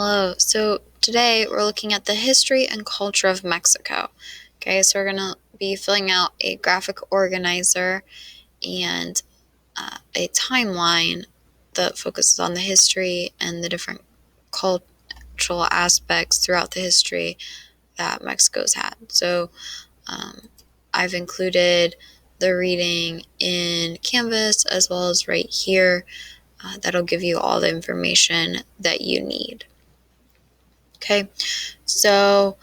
Hello. So today we're looking at the history and culture of Mexico. Okay, so we're going to be filling out a graphic organizer and a timeline that focuses on the history and the different cultural aspects throughout the history that Mexico's had. So I've included the reading in Canvas as well as right here. That'll give you all the information that you need. Okay, so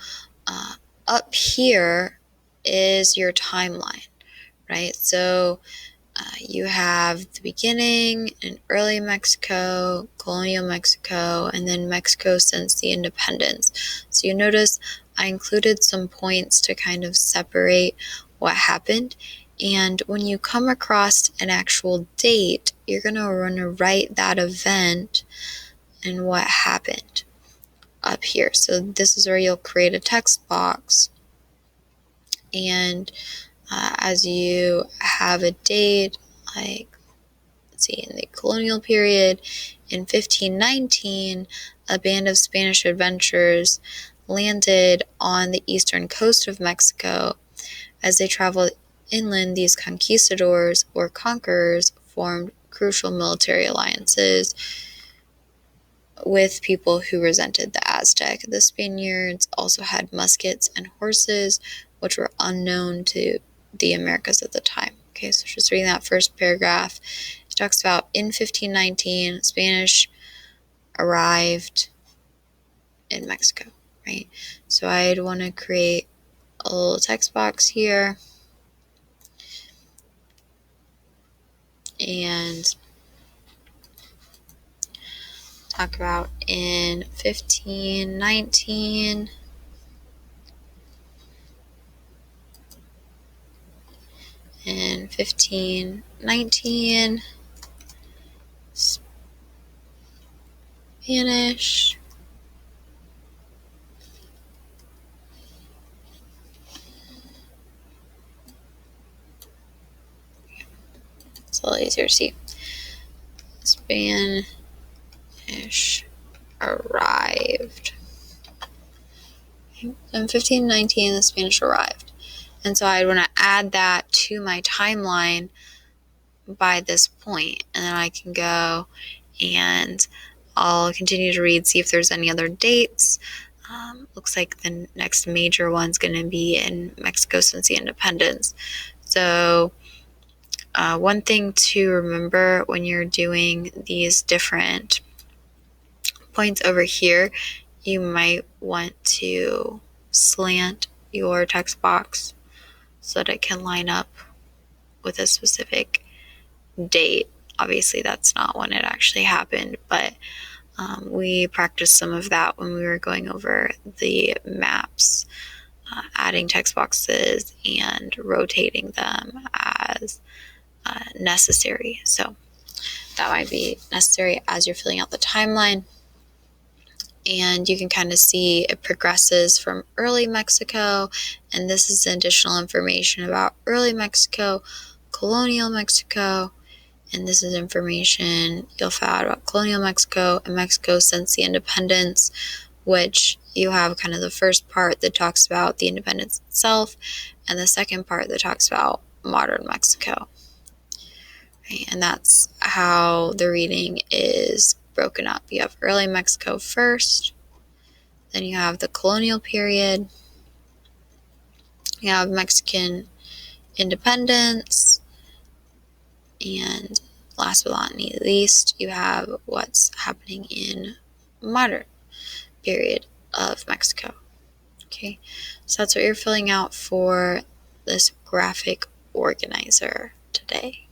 up here is your timeline, right? So you have the beginning in early Mexico, colonial Mexico, and then Mexico since the independence. So you notice I included some points to kind of separate what happened. And when you come across an actual date, you're going to want to write that event and what happened up here. So this is where you'll create a text box, and as you have a date, like let's see, in the colonial period in 1519, a band of Spanish adventurers landed on the eastern coast of Mexico. As they traveled inland, these conquistadors or conquerors formed crucial military alliances with people who resented the Aztec. The Spaniards also had muskets and horses, which were unknown to the Americas at the time. Okay, so just reading that first paragraph, it talks about in 1519, Spanish arrived in Mexico, right? So I'd want to create a little text box here and talk about in 1519. In 1519, Spanish it's a little easier to see. Spanish arrived. In 1519, the Spanish arrived. And so I'd want to add that to my timeline by this point. And then I can go and I'll continue to read, see if there's any other dates. Looks like the next major one's going to be in Mexico since the independence. So one thing to remember when you're doing these different points over here, you might want to slant your text box so that it can line up with a specific date. Obviously, that's not when it actually happened, but we practiced some of that when we were going over the maps, adding text boxes and rotating them as necessary. So that might be necessary as you're filling out the timeline. And you can kind of see it progresses from early Mexico, and this is additional information about early Mexico, colonial Mexico, and this is information you'll fill out about colonial Mexico and Mexico since the independence, which you have kind of the first part that talks about the independence itself, and the second part that talks about modern Mexico. Right? And that's how the reading is broken up. You have early Mexico first, then you have the colonial period, you have Mexican independence, and last but not least, you have what's happening in modern period of Mexico. Okay, so that's what you're filling out for this graphic organizer today.